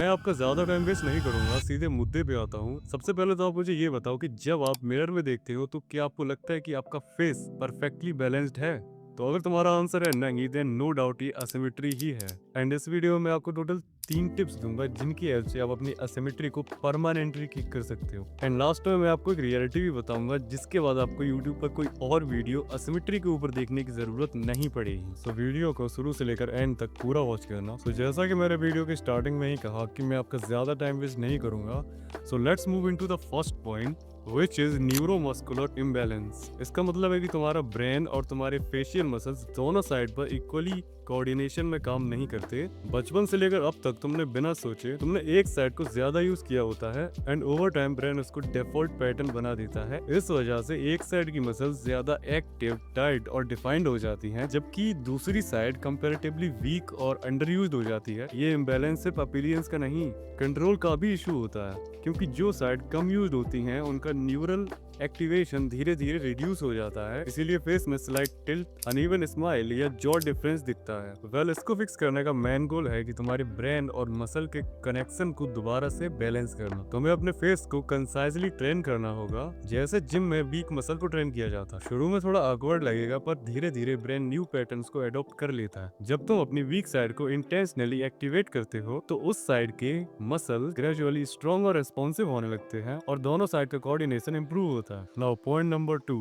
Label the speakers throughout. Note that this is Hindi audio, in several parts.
Speaker 1: मैं आपका ज़्यादा टाइम वेस्ट नहीं करूँगा, सीधे मुद्दे पे आता हूँ। सबसे पहले तो आप मुझे ये बताओ कि जब आप मिरर में देखते हो तो क्या आपको लगता है कि आपका फेस परफेक्टली बैलेंस्ड है? तो अगर तुम्हारा आंसर है नहीं, देन नो डाउट ये असिमेट्री ही है। एंड इस वीडियो में आपको टोटल 3 टिप्स दूँगा जिनकी हेल्प से आप अपनी असिमेट्री को परमानेंटली ठीक कर सकते हो। एंड लास्ट में मैं आपको एक रियलिटी भी बताऊँगा जिसके बाद आपको यूट्यूब पर कोई और वीडियो असिमेट्री के ऊपर देखने की ज़रूरत नहीं पड़ेगी। सो वीडियो को शुरू से लेकर एंड तक पूरा वॉच करना। सो जैसा कि मैंने वीडियो के स्टार्टिंग में ही कहा कि मैं आपका ज़्यादा टाइम वेस्ट नहीं करूँगा। So let's move into the first point which is neuromuscular imbalance. इसका मतलब है कि तुम्हारा ब्रेन और तुम्हारे फेशियल मसल्स दोनों साइड पर इक्वली कोऑर्डिनेशन में काम नहीं करते। बचपन से लेकर अब तक तुमने बिना सोचे तुमने एक साइड को ज्यादा यूज किया होता है एंड ओवर टाइम ब्रेन उसको डिफॉल्ट पैटर्न बना देता है। इस वजह से एक साइड की मसल्स ज्यादा एक्टिव, टाइट और डिफाइंड हो जाती हैं, जबकि दूसरी साइड कंपैरेटिवली वीक और अंडर यूज्ड हो जाती है। ये इम्बैलेंस सिर्फ अपीलियंस का नहीं, कंट्रोल का भी इशू होता है, क्योंकि जो साइड कम यूज होती हैं उनका न्यूरल एक्टिवेशन धीरे धीरे रिड्यूस हो जाता है, इसीलिए फेस में स्लाइट टिल्ट, अनइवन स्माइल या जॉ डिफरेंस दिखता है। वेल, इसको फिक्स करने का मेन गोल है कि तुम्हारे ब्रेन और मसल के कनेक्शन को दोबारा से बैलेंस करना। तुम्हें अपने फेस को कंसाइजली ट्रेन करना होगा, जैसे जिम में वीक मसल को ट्रेन किया जाता है। शुरू में थोड़ा ऑकवर्ड लगेगा, पर धीरे धीरे ब्रेन न्यू पैटर्न्स को अडॉप्ट कर लेता है। जब तुम अपनी वीक साइड को इंटेंशनली एक्टिवेट करते हो तो उस साइड के मसल ग्रेजुअली स्ट्रॉन्ग और रेस्पॉन्सिव होने लगते हैं और दोनों साइड का कोऑर्डिनेशन इंप्रूव होता है। Now point number 2,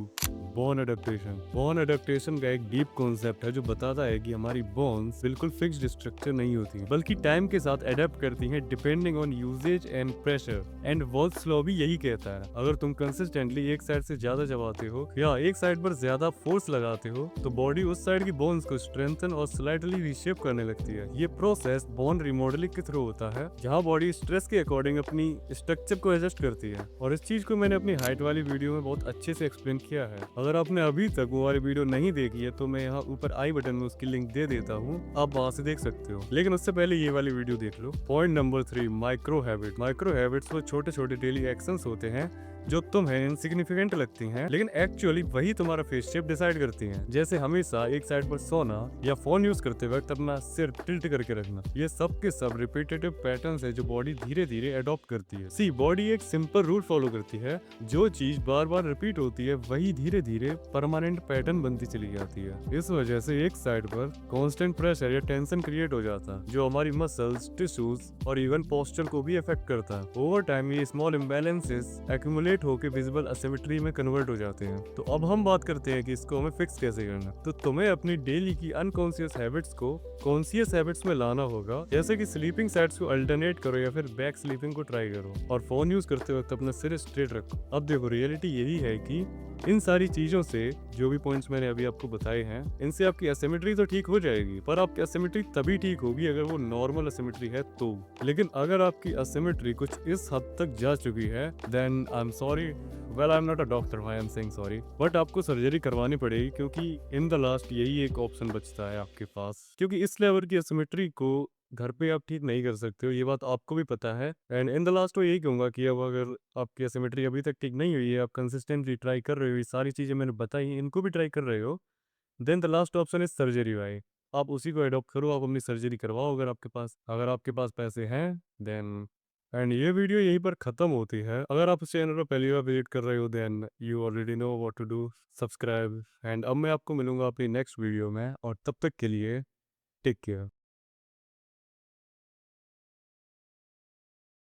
Speaker 1: bone adaptation. Bone adaptation का एक डीप कॉन्सेप्ट है जो बताता है कि हमारी बोन्स बिल्कुल फिक्स्ड स्ट्रक्चर नहीं होती, बल्कि टाइम के साथ अडेप्ट करती हैं depending on usages and pressure. And Wolff's law भी यही कहता है, अगर तुम कंसिस्टेंटली एक साइड से ज्यादा चबाते हो या एक साइड पर ज्यादा फोर्स लगाते हो तो बॉडी उस साइड की बोन्स को स्ट्रेंथन और स्लाइटली रीशेप करने लगती है। ये प्रोसेस बोन रिमॉडलिंग के थ्रू होता है, जहाँ बॉडी स्ट्रेस के अकॉर्डिंग अपनी स्ट्रक्चर को एडजस्ट करती है। और इस चीज को मैंने अपनी हाइट वाली वीडियो में बहुत अच्छे से एक्सप्लेन किया है। अगर आपने अभी तक वो वाली वीडियो नहीं देखी है तो मैं यहाँ ऊपर आई बटन में उसकी लिंक दे देता हूँ, आप वहां से देख सकते हो। लेकिन उससे पहले ये वाली वीडियो देख लो। Point number 3, micro habit. Micro habits वो छोटे छोटे डेली एक्शंस होते हैं जो तुम्हें इनसिग्निफिकेंट लगती हैं, लेकिन एक्चुअली वही तुम्हारा फेस शेप डिसाइड करती हैं। जैसे हमेशा एक साइड पर सोना या फोन यूज करते वक्त अपना सिर टिल्ट करके रखना। ये सब के सब रिपीटेटिव पैटर्न्स है जो बॉडी धीरे धीरे अडॉप्ट करती है। सी, बॉडी एक सिंपल रूल फॉलो करती है, जो चीज बार बार रिपीट होती है वही धीरे धीरे परमानेंट पैटर्न बनती चली जाती है। इस वजह से एक साइड पर कांस्टेंट प्रेशर या टेंशन क्रिएट हो जाता है, जो हमारी मसल्स, टिश्यूज और इवन पोस्चर को भी अफेक्ट करता है। ओवर टाइम ये स्मॉल इम्बैलेंसेस एक्यूमुलेट होकर विजिबल असिमेट्री में कन्वर्ट हो जाते हैं। तो अब हम बात करते हैं कि इसको हमें फिक्स कैसे करना। तो तुम्हें अपनी डेली की अनकॉन्शियस हैबिट्स को कॉन्शियस हैबिट्स में लाना होगा, जैसे कि स्लीपिंग साइड्स को अल्टरनेट करो या फिर बैक स्लीपिंग को ट्राई करो, और फोन यूज करते वक्त अपना सिर स्ट्रेट रखो। अब देखो, रियलिटी यही है कि इन सारी चीजों से, जो भी पॉइंट्स मैंने अभी आपको बताए हैं, इनसे आपकी एसिमेट्री तो ठीक हो जाएगी, पर आपकी एसिमेट्री तभी ठीक होगी अगर वो नॉर्मल एसिमेट्री है तो। लेकिन अगर आपकी एसिमेट्री कुछ इस हद तक जा चुकी है, then I am sorry, well I am not a doctor, I am saying sorry, but आपको सर्जरी करवानी पड़ेगी, क्योंकि इन द लास्ट यही एक ऑप्शन बचता है आपके पास, क्योंकि इस लेवल की एसिमेट्री को घर पे आप ठीक नहीं कर सकते हो, ये बात आपको भी पता है। एंड इन द लास्ट तो यही कहूंगा कि अब अगर आपकी एसिमेट्री अभी तक ठीक नहीं हुई है, आप कंसिस्टेंटली ट्राई कर रहे हो, ये सारी चीजें मैंने बताई इनको भी ट्राई कर रहे हो, then the last option is surgery भाई। आप उसी को अडॉप्ट करो, आप अपनी सर्जरी करवाओ अगर आपके पास पैसे हैं, देन। एंड ये वीडियो यहीं पर खत्म होती है। अगर आप इस चैनल पर पहली बार विजिट कर रहे हो, then you already know what to do, subscribe. And अब मैं आपको मिलूंगा अपनी नेक्स्ट वीडियो में, और तब तक के लिए टेक केयर।